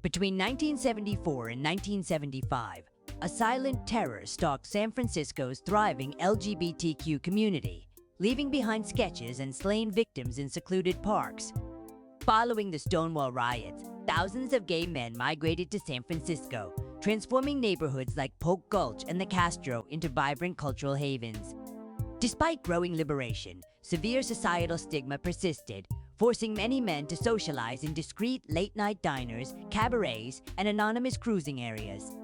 Between 1974 and 1975, a silent terror stalked San Francisco's thriving LGBTQ community, leaving behind sketches and slain victims in secluded parks. Following the Stonewall riots, thousands of gay men migrated to San Francisco, transforming neighborhoods like Polk Gulch and the Castro into vibrant cultural havens. Despite growing liberation, severe societal stigma persisted, forcing many men to socialize in discreet late-night diners, cabarets, and anonymous cruising areas.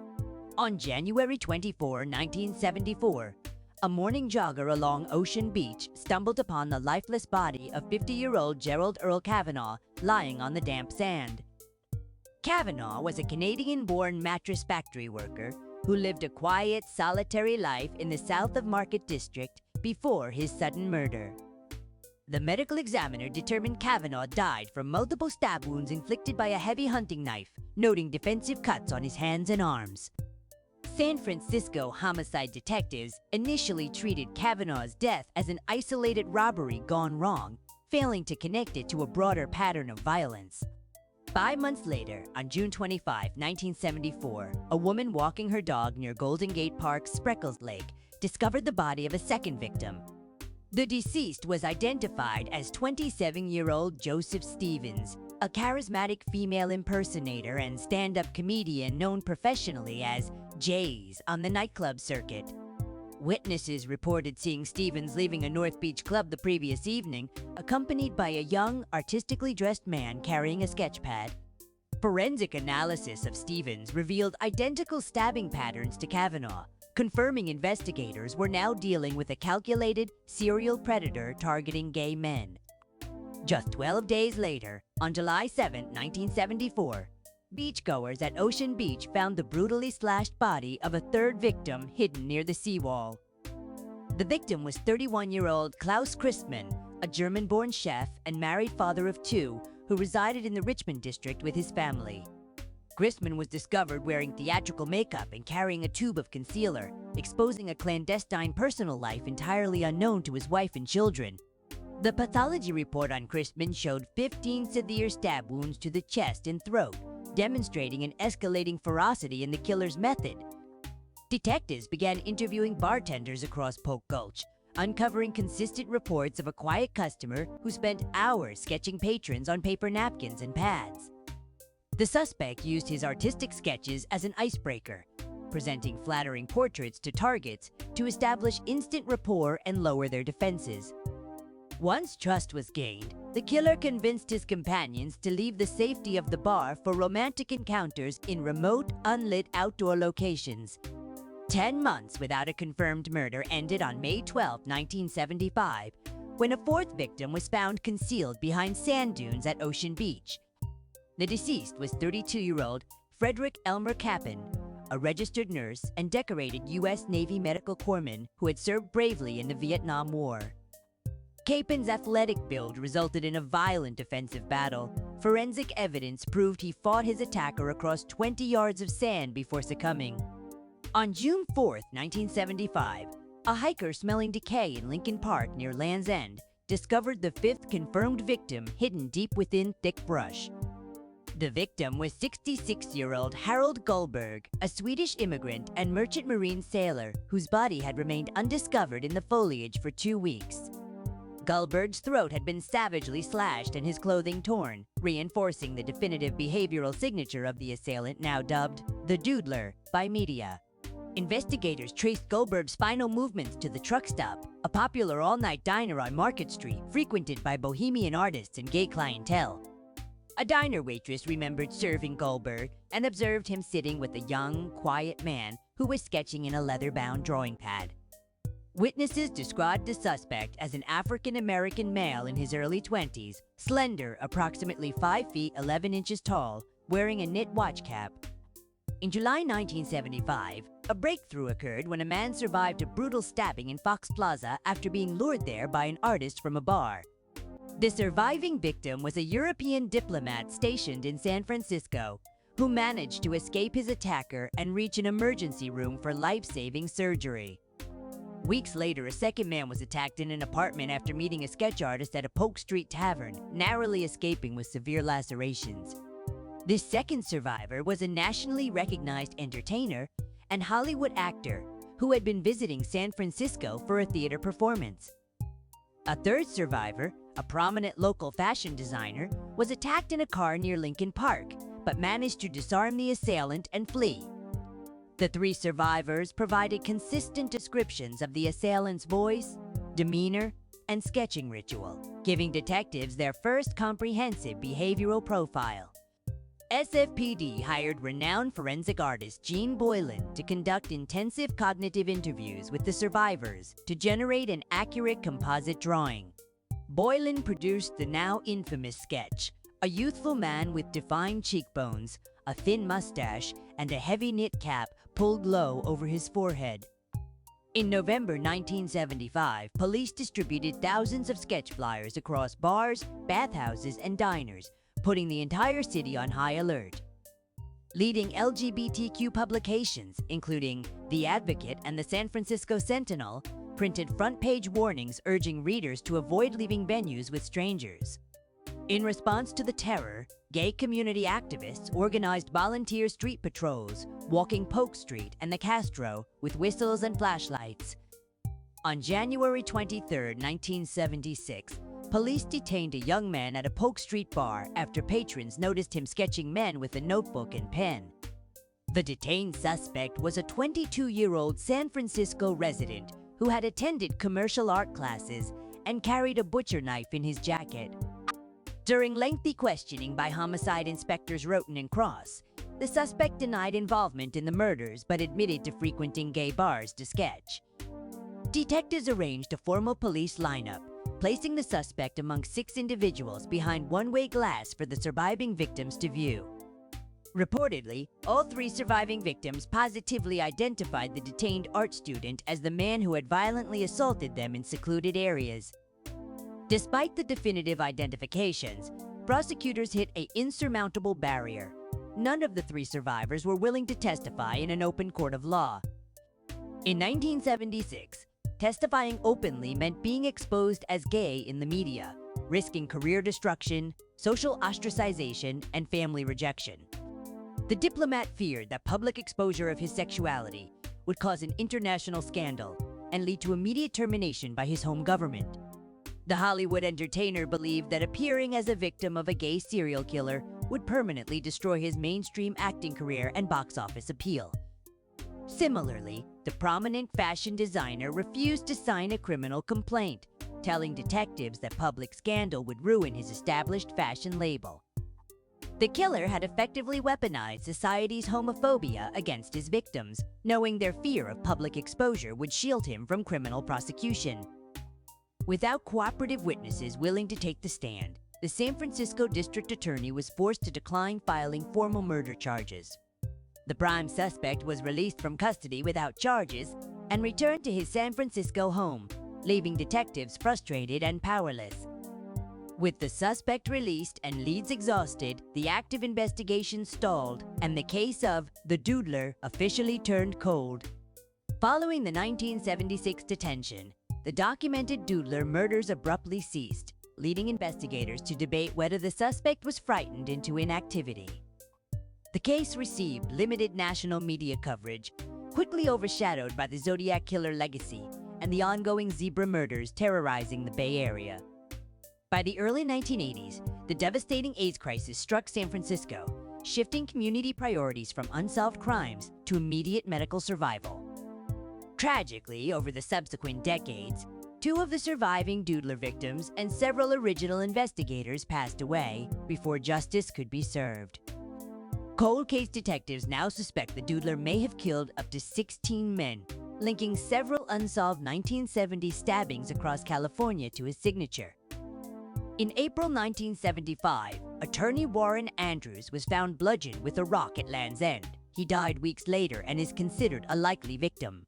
On January 24, 1974, a morning jogger along Ocean Beach stumbled upon the lifeless body of 50-year-old Gerald Earl Kavanaugh lying on the damp sand. Kavanaugh was a Canadian-born mattress factory worker who lived a quiet, solitary life in the south of Market District before his sudden murder. The medical examiner determined Kavanaugh died from multiple stab wounds inflicted by a heavy hunting knife, noting defensive cuts on his hands and arms. San Francisco homicide detectives initially treated Kavanaugh's death as an isolated robbery gone wrong, failing to connect it to a broader pattern of violence. 5 months later, on June 25, 1974, a woman walking her dog near Golden Gate Park's Spreckles Lake discovered the body of a second victim. The deceased was identified as 27-year-old Joseph Stevens, a charismatic female impersonator and stand-up comedian known professionally as Jays on the nightclub circuit. Witnesses reported seeing Stevens leaving a North Beach club the previous evening, accompanied by a young, artistically dressed man carrying a sketch pad. Forensic analysis of Stevens revealed identical stabbing patterns to Kavanaugh, confirming investigators were now dealing with a calculated serial predator targeting gay men. Just 12 days later, on July 7, 1974, beachgoers at Ocean Beach found the brutally slashed body of a third victim hidden near the seawall. The victim was 31-year-old Klaus Christmann, a German-born chef and married father of two who resided in the Richmond district with his family. Christmann was discovered wearing theatrical makeup and carrying a tube of concealer, exposing a clandestine personal life entirely unknown to his wife and children. The pathology report on Christmann showed 15 severe stab wounds to the chest and throat, demonstrating an escalating ferocity in the killer's method. Detectives began interviewing bartenders across Polk Gulch, uncovering consistent reports of a quiet customer who spent hours sketching patrons on paper napkins and pads. The suspect used his artistic sketches as an icebreaker, presenting flattering portraits to targets to establish instant rapport and lower their defenses. Once trust was gained, the killer convinced his companions to leave the safety of the bar for romantic encounters in remote, unlit outdoor locations. 10 months without a confirmed murder ended on May 12, 1975, when a fourth victim was found concealed behind sand dunes at Ocean Beach. The deceased was 32-year-old Frederick Elmer Capon, a registered nurse and decorated U.S. Navy medical corpsman who had served bravely in the Vietnam War. Capon's athletic build resulted in a violent defensive battle. Forensic evidence proved he fought his attacker across 20 yards of sand before succumbing. On June 4, 1975, a hiker smelling decay in Lincoln Park near Land's End discovered the fifth confirmed victim hidden deep within thick brush. The victim was 66-year-old Harold Gullberg, a Swedish immigrant and merchant marine sailor whose body had remained undiscovered in the foliage for 2 weeks. Gullberg's throat had been savagely slashed and his clothing torn, reinforcing the definitive behavioral signature of the assailant, now dubbed the Doodler by media. Investigators traced Gullberg's final movements to the Truck Stop, a popular all-night diner on Market Street frequented by bohemian artists and gay clientele. A diner waitress remembered serving Gullberg and observed him sitting with a young, quiet man who was sketching in a leather-bound drawing pad. Witnesses described the suspect as an African-American male in his early 20s, slender, approximately 5 feet 11 inches tall, wearing a knit watch cap. In July 1975, a breakthrough occurred when a man survived a brutal stabbing in Fox Plaza after being lured there by an artist from a bar. The surviving victim was a European diplomat stationed in San Francisco, who managed to escape his attacker and reach an emergency room for life-saving surgery. Weeks later, a second man was attacked in an apartment after meeting a sketch artist at a Polk Street tavern, narrowly escaping with severe lacerations. This second survivor was a nationally recognized entertainer and Hollywood actor who had been visiting San Francisco for a theater performance. A third survivor, a prominent local fashion designer, was attacked in a car near Lincoln Park, but managed to disarm the assailant and flee. The three survivors provided consistent descriptions of the assailant's voice, demeanor, and sketching ritual, giving detectives their first comprehensive behavioral profile. SFPD hired renowned forensic artist Gene Boylan to conduct intensive cognitive interviews with the survivors to generate an accurate composite drawing. Boylan produced the now infamous sketch, a youthful man with defined cheekbones, a thin mustache, and a heavy knit cap pulled low over his forehead. In November 1975, police distributed thousands of sketch flyers across bars, bathhouses, and diners, putting the entire city on high alert. Leading LGBTQ publications, including The Advocate and the San Francisco Sentinel, printed front-page warnings urging readers to avoid leaving venues with strangers. In response to the terror, gay community activists organized volunteer street patrols, walking Polk Street and the Castro with whistles and flashlights. On January 23, 1976, police detained a young man at a Polk Street bar after patrons noticed him sketching men with a notebook and pen. The detained suspect was a 22-year-old San Francisco resident who had attended commercial art classes and carried a butcher knife in his jacket. During lengthy questioning by homicide inspectors Roten and Cross, the suspect denied involvement in the murders but admitted to frequenting gay bars to sketch. Detectives arranged a formal police lineup, placing the suspect among 6 individuals behind one-way glass for the surviving victims to view. Reportedly, all 3 surviving victims positively identified the detained art student as the man who had violently assaulted them in secluded areas. Despite the definitive identifications, prosecutors hit an insurmountable barrier. None of the 3 survivors were willing to testify in an open court of law. In 1976, testifying openly meant being exposed as gay in the media, risking career destruction, social ostracization, and family rejection. The diplomat feared that public exposure of his sexuality would cause an international scandal and lead to immediate termination by his home government. The Hollywood entertainer believed that appearing as a victim of a gay serial killer would permanently destroy his mainstream acting career and box office appeal. Similarly, the prominent fashion designer refused to sign a criminal complaint, telling detectives that public scandal would ruin his established fashion label. The killer had effectively weaponized society's homophobia against his victims, knowing their fear of public exposure would shield him from criminal prosecution. Without cooperative witnesses willing to take the stand, the San Francisco district attorney was forced to decline filing formal murder charges. The prime suspect was released from custody without charges and returned to his San Francisco home, leaving detectives frustrated and powerless. With the suspect released and leads exhausted, the active investigation stalled, and the case of the Doodler officially turned cold. Following the 1976 detention, the documented Doodler murders abruptly ceased, leading investigators to debate whether the suspect was frightened into inactivity. The case received limited national media coverage, quickly overshadowed by the Zodiac Killer legacy and the ongoing zebra murders terrorizing the Bay Area. By the early 1980s, the devastating AIDS crisis struck San Francisco, shifting community priorities from unsolved crimes to immediate medical survival. Tragically, over the subsequent decades, 2 of the surviving Doodler victims and several original investigators passed away before justice could be served. Cold case detectives now suspect the Doodler may have killed up to 16 men, linking several unsolved 1970s stabbings across California to his signature. In April 1975, attorney Warren Andrews was found bludgeoned with a rock at Land's End. He died weeks later and is considered a likely victim.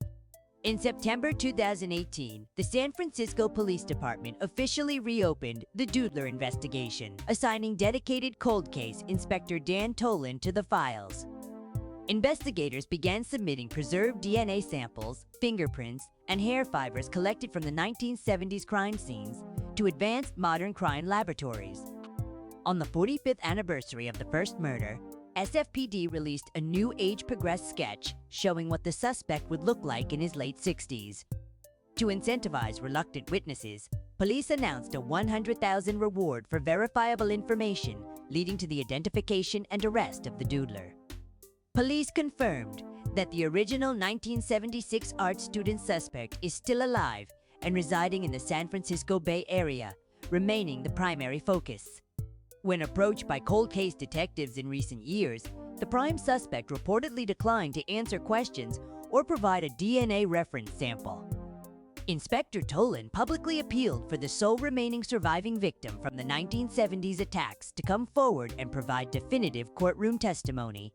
In September 2018, the San Francisco Police Department officially reopened the Doodler investigation, assigning dedicated cold case Inspector Dan Tolan to the files. Investigators began submitting preserved DNA samples, fingerprints, and hair fibers collected from the 1970s crime scenes to advanced modern crime laboratories. On the 45th anniversary of the first murder, SFPD released a new age-progressed sketch showing what the suspect would look like in his late 60s. To incentivize reluctant witnesses, police announced a $100,000 reward for verifiable information, leading to the identification and arrest of the Doodler. Police confirmed that the original 1976 art student suspect is still alive and residing in the San Francisco Bay Area, remaining the primary focus. When approached by cold case detectives in recent years, the prime suspect reportedly declined to answer questions or provide a DNA reference sample. Inspector Tolan publicly appealed for the sole remaining surviving victim from the 1970s attacks to come forward and provide definitive courtroom testimony.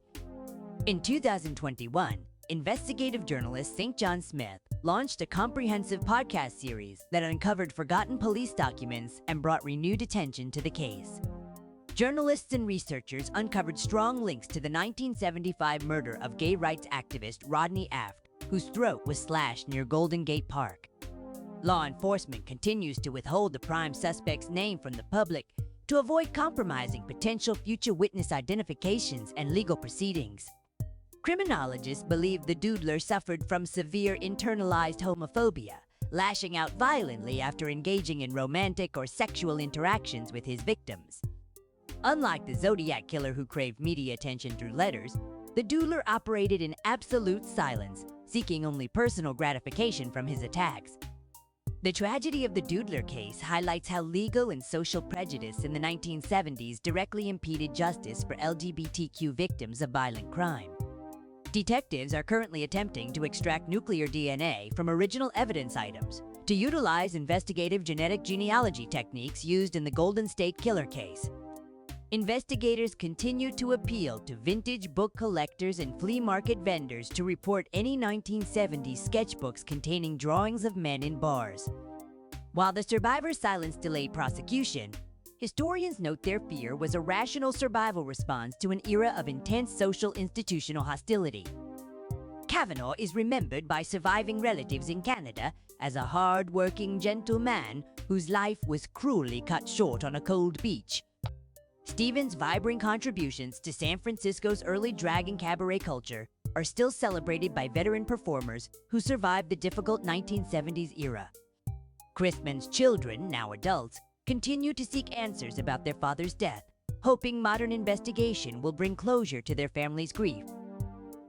In 2021, investigative journalist St. John Smith launched a comprehensive podcast series that uncovered forgotten police documents and brought renewed attention to the case. Journalists and researchers uncovered strong links to the 1975 murder of gay rights activist Rodney Aft, whose throat was slashed near Golden Gate Park. Law enforcement continues to withhold the prime suspect's name from the public to avoid compromising potential future witness identifications and legal proceedings. Criminologists believe the Doodler suffered from severe internalized homophobia, lashing out violently after engaging in romantic or sexual interactions with his victims. Unlike the Zodiac killer who craved media attention through letters, the Doodler operated in absolute silence, seeking only personal gratification from his attacks. The tragedy of the Doodler case highlights how legal and social prejudice in the 1970s directly impeded justice for LGBTQ victims of violent crime. Detectives are currently attempting to extract nuclear DNA from original evidence items to utilize investigative genetic genealogy techniques used in the Golden State Killer case. Investigators continue to appeal to vintage book collectors and flea market vendors to report any 1970s sketchbooks containing drawings of men in bars. While the survivor's silence delayed prosecution, historians note their fear was a rational survival response to an era of intense social institutional hostility. Kavanaugh is remembered by surviving relatives in Canada as a hard-working, gentle man whose life was cruelly cut short on a cold beach. Stevens' vibrant contributions to San Francisco's early drag and cabaret culture are still celebrated by veteran performers who survived the difficult 1970s era. Christman's children, now adults, continue to seek answers about their father's death, hoping modern investigation will bring closure to their family's grief.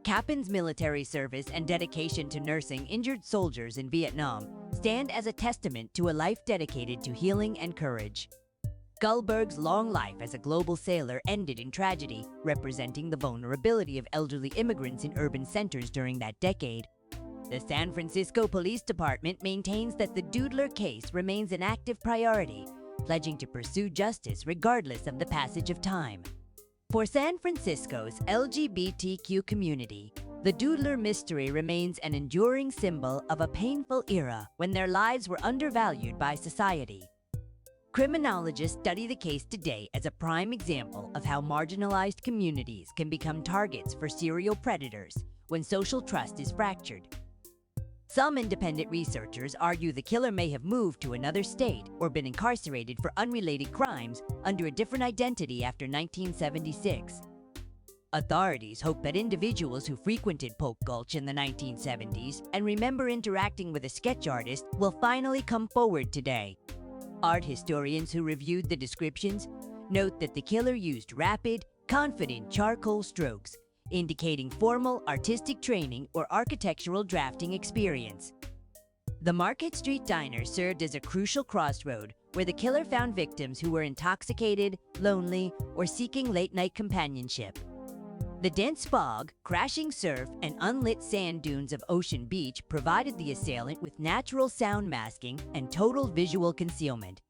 Cappen's military service and dedication to nursing injured soldiers in Vietnam stand as a testament to a life dedicated to healing and courage. Gullberg's long life as a global sailor ended in tragedy, representing the vulnerability of elderly immigrants in urban centers during that decade. The San Francisco Police Department maintains that the Doodler case remains an active priority, pledging to pursue justice regardless of the passage of time. For San Francisco's LGBTQ community, the Doodler mystery remains an enduring symbol of a painful era when their lives were undervalued by society. Criminologists study the case today as a prime example of how marginalized communities can become targets for serial predators when social trust is fractured. Some independent researchers argue the killer may have moved to another state or been incarcerated for unrelated crimes under a different identity after 1976. Authorities hope that individuals who frequented Polk Gulch in the 1970s and remember interacting with a sketch artist will finally come forward today. Art historians who reviewed the descriptions note that the killer used rapid, confident charcoal strokes, indicating formal artistic training or architectural drafting experience. The Market Street Diner served as a crucial crossroad where the killer found victims who were intoxicated, lonely, or seeking late-night companionship. The dense fog, crashing surf, and unlit sand dunes of Ocean Beach provided the assailant with natural sound masking and total visual concealment.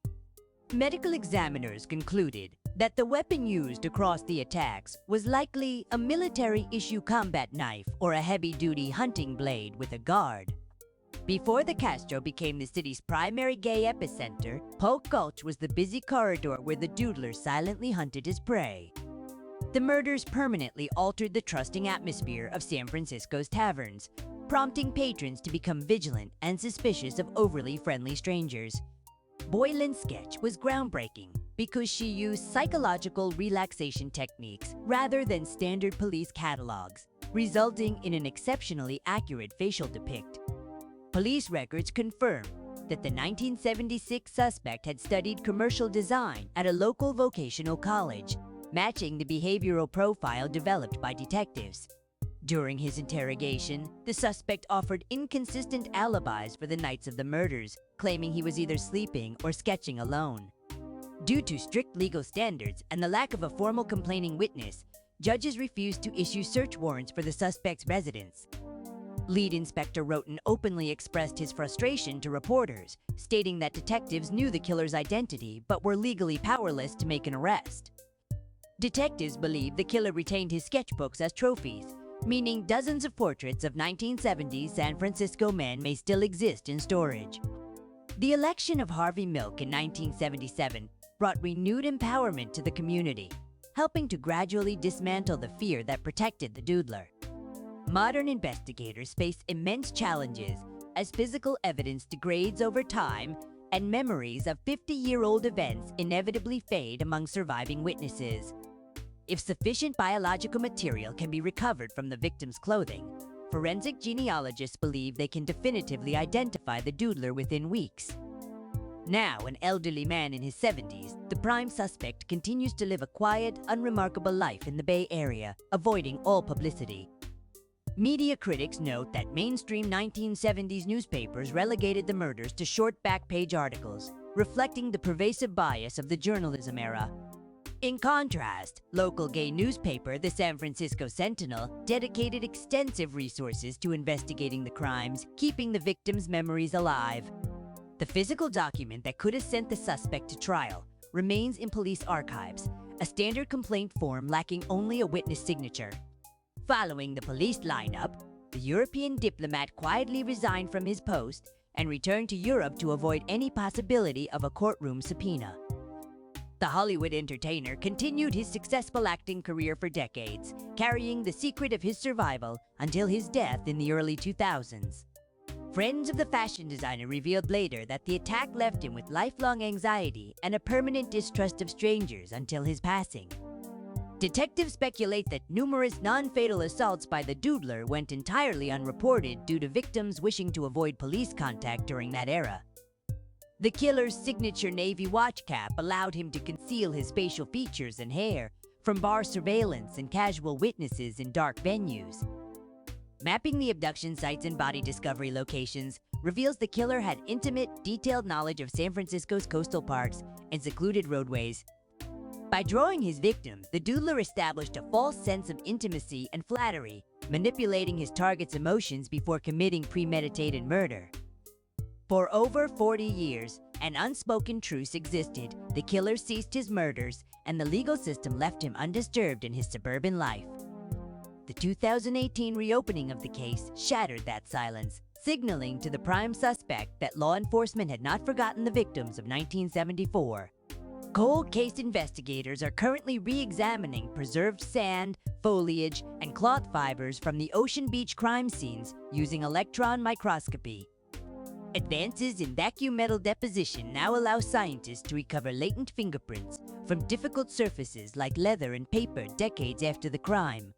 Medical examiners concluded that the weapon used across the attacks was likely a military-issue combat knife or a heavy-duty hunting blade with a guard. Before the Castro became the city's primary gay epicenter, Polk Gulch was the busy corridor where the Doodler silently hunted his prey. The murders permanently altered the trusting atmosphere of San Francisco's taverns, prompting patrons to become vigilant and suspicious of overly friendly strangers. Boylan's sketch was groundbreaking, because she used psychological relaxation techniques rather than standard police catalogs, resulting in an exceptionally accurate facial depict. Police records confirm that the 1976 suspect had studied commercial design at a local vocational college, matching the behavioral profile developed by detectives. During his interrogation, the suspect offered inconsistent alibis for the nights of the murders, claiming he was either sleeping or sketching alone. Due to strict legal standards and the lack of a formal complaining witness, judges refused to issue search warrants for the suspect's residence. Lead Inspector Roten openly expressed his frustration to reporters, stating that detectives knew the killer's identity but were legally powerless to make an arrest. Detectives believe the killer retained his sketchbooks as trophies, meaning dozens of portraits of 1970s San Francisco men may still exist in storage. The election of Harvey Milk in 1977 brought renewed empowerment to the community, helping to gradually dismantle the fear that protected the Doodler. Modern investigators face immense challenges as physical evidence degrades over time and memories of 50-year-old events inevitably fade among surviving witnesses. If sufficient biological material can be recovered from the victim's clothing, forensic genealogists believe they can definitively identify the Doodler within weeks. Now an elderly man in his 70s, the prime suspect continues to live a quiet, unremarkable life in the Bay Area, avoiding all publicity. Media critics note that mainstream 1970s newspapers relegated the murders to short back-page articles, reflecting the pervasive bias of the journalism era. In contrast, local gay newspaper the San Francisco Sentinel dedicated extensive resources to investigating the crimes, keeping the victims' memories alive. The physical document that could have sent the suspect to trial remains in police archives, a standard complaint form lacking only a witness signature. Following the police lineup, the European diplomat quietly resigned from his post and returned to Europe to avoid any possibility of a courtroom subpoena. The Hollywood entertainer continued his successful acting career for decades, carrying the secret of his survival until his death in the early 2000s. Friends of the fashion designer revealed later that the attack left him with lifelong anxiety and a permanent distrust of strangers until his passing. Detectives speculate that numerous non-fatal assaults by the Doodler went entirely unreported due to victims wishing to avoid police contact during that era. The killer's signature navy watch cap allowed him to conceal his facial features and hair from bar surveillance and casual witnesses in dark venues. Mapping the abduction sites and body discovery locations reveals the killer had intimate, detailed knowledge of San Francisco's coastal parks and secluded roadways. By drawing his victim, the Doodler established a false sense of intimacy and flattery, manipulating his target's emotions before committing premeditated murder. For over 40 years, an unspoken truce existed. The killer ceased his murders, and the legal system left him undisturbed in his suburban life. The 2018 reopening of the case shattered that silence, signaling to the prime suspect that law enforcement had not forgotten the victims of 1974. Cold case investigators are currently re-examining preserved sand, foliage, and cloth fibers from the Ocean Beach crime scenes using electron microscopy. Advances in vacuum metal deposition now allow scientists to recover latent fingerprints from difficult surfaces like leather and paper decades after the crime.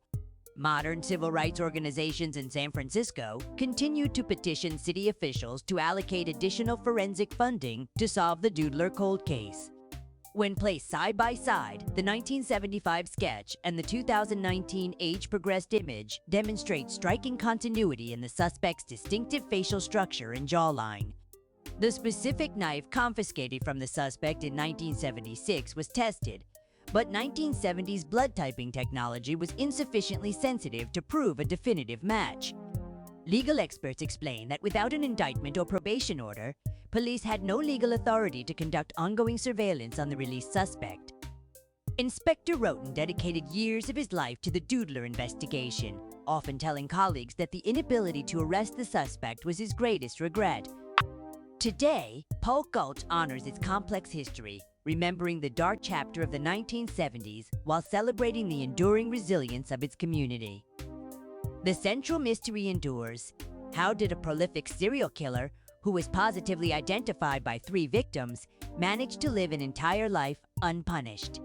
Modern civil rights organizations in San Francisco continue to petition city officials to allocate additional forensic funding to solve the Doodler cold case. When placed side by side, the 1975 sketch and the 2019 age-progressed image demonstrate striking continuity in the suspect's distinctive facial structure and jawline. The specific knife confiscated from the suspect in 1976 was tested, but 1970's blood typing technology was insufficiently sensitive to prove a definitive match. Legal experts explain that without an indictment or probation order, police had no legal authority to conduct ongoing surveillance on the released suspect. Inspector Roten dedicated years of his life to the Doodler investigation, often telling colleagues that the inability to arrest the suspect was his greatest regret. Today, Polk Gulch honors its complex history, remembering the dark chapter of the 1970s while celebrating the enduring resilience of its community. The central mystery endures. How did a prolific serial killer who was positively identified by 3 victims, managed to live an entire life unpunished.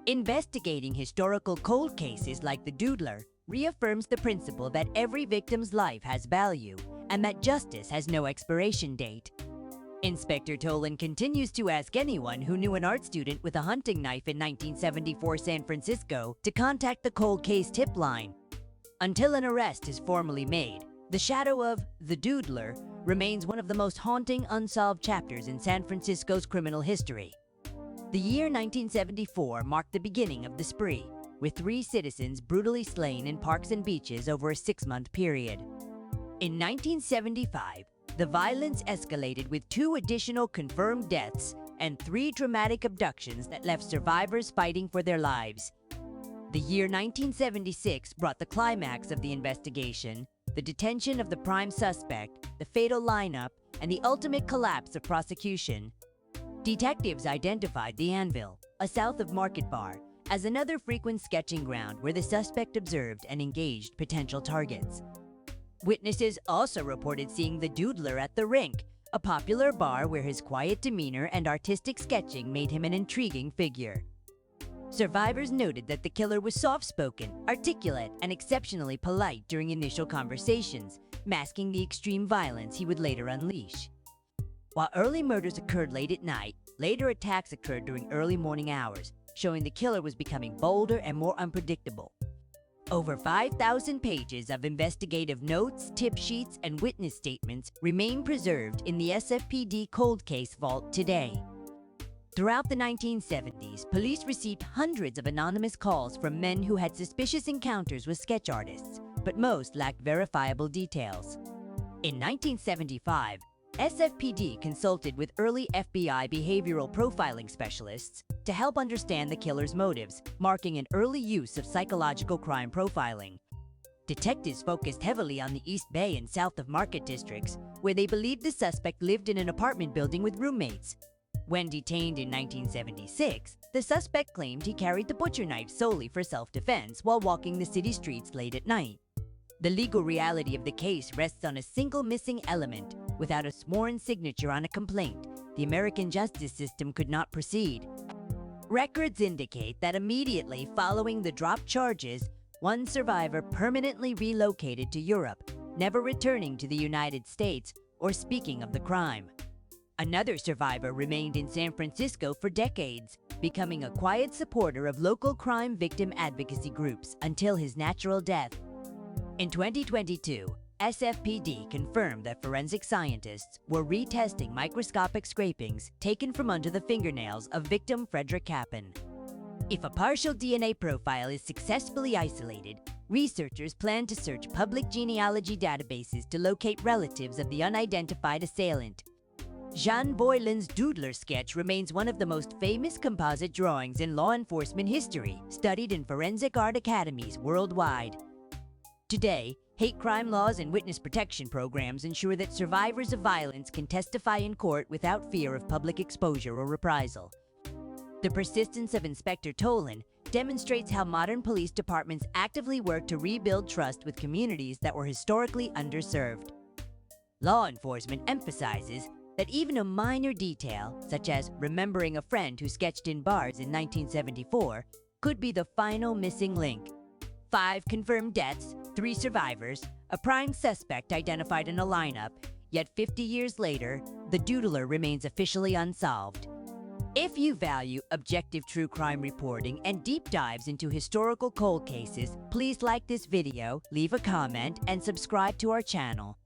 Investigating historical cold cases like the Doodler reaffirms the principle that every victim's life has value and that justice has no expiration date. Inspector Tolan continues to ask anyone who knew an art student with a hunting knife in 1974 San Francisco to contact the cold case tip line. Until an arrest is formally made, the shadow of the Doodler remains one of the most haunting unsolved chapters in San Francisco's criminal history. The year 1974 marked the beginning of the spree, with 3 citizens brutally slain in parks and beaches over a 6-month period. In 1975, the violence escalated with 2 additional confirmed deaths and 3 dramatic abductions that left survivors fighting for their lives. The year 1976 brought the climax of the investigation, the detention of the prime suspect, the fatal lineup, and the ultimate collapse of prosecution. Detectives identified the Anvil, a south of Market Bar, as another frequent sketching ground where the suspect observed and engaged potential targets. Witnesses also reported seeing the Doodler at the Rink, a popular bar where his quiet demeanor and artistic sketching made him an intriguing figure. Survivors noted that the killer was soft-spoken, articulate, and exceptionally polite during initial conversations, masking the extreme violence he would later unleash. While early murders occurred late at night, later attacks occurred during early morning hours, showing the killer was becoming bolder and more unpredictable. Over 5,000 pages of investigative notes, tip sheets, and witness statements remain preserved in the SFPD cold case vault today. Throughout the 1970s, police received hundreds of anonymous calls from men who had suspicious encounters with sketch artists, but most lacked verifiable details. In 1975, SFPD consulted with early FBI behavioral profiling specialists to help understand the killer's motives, marking an early use of psychological crime profiling. Detectives focused heavily on the East Bay and south of Market districts, where they believed the suspect lived in an apartment building with roommates. When detained in 1976, the suspect claimed he carried the butcher knife solely for self-defense while walking the city streets late at night. The legal reality of the case rests on a single missing element. Without a sworn signature on a complaint, the American justice system could not proceed. Records indicate that immediately following the dropped charges, one survivor permanently relocated to Europe, never returning to the United States or speaking of the crime. Another survivor remained in San Francisco for decades, becoming a quiet supporter of local crime victim advocacy groups until his natural death. In 2022, SFPD confirmed that forensic scientists were retesting microscopic scrapings taken from under the fingernails of victim Frederick Kappen. If a partial DNA profile is successfully isolated, researchers plan to search public genealogy databases to locate relatives of the unidentified assailant. Jean Boylan's Doodler sketch remains one of the most famous composite drawings in law enforcement history, studied in forensic art academies worldwide. Today, hate crime laws and witness protection programs ensure that survivors of violence can testify in court without fear of public exposure or reprisal. The persistence of Inspector Tolan demonstrates how modern police departments actively work to rebuild trust with communities that were historically underserved. Law enforcement emphasizes that even a minor detail, such as remembering a friend who sketched in bars in 1974, could be the final missing link. 5 confirmed deaths, 3 survivors, a prime suspect identified in a lineup, yet 50 years later, the Doodler remains officially unsolved. If you value objective true crime reporting and deep dives into historical cold cases, please like this video, leave a comment, and subscribe to our channel.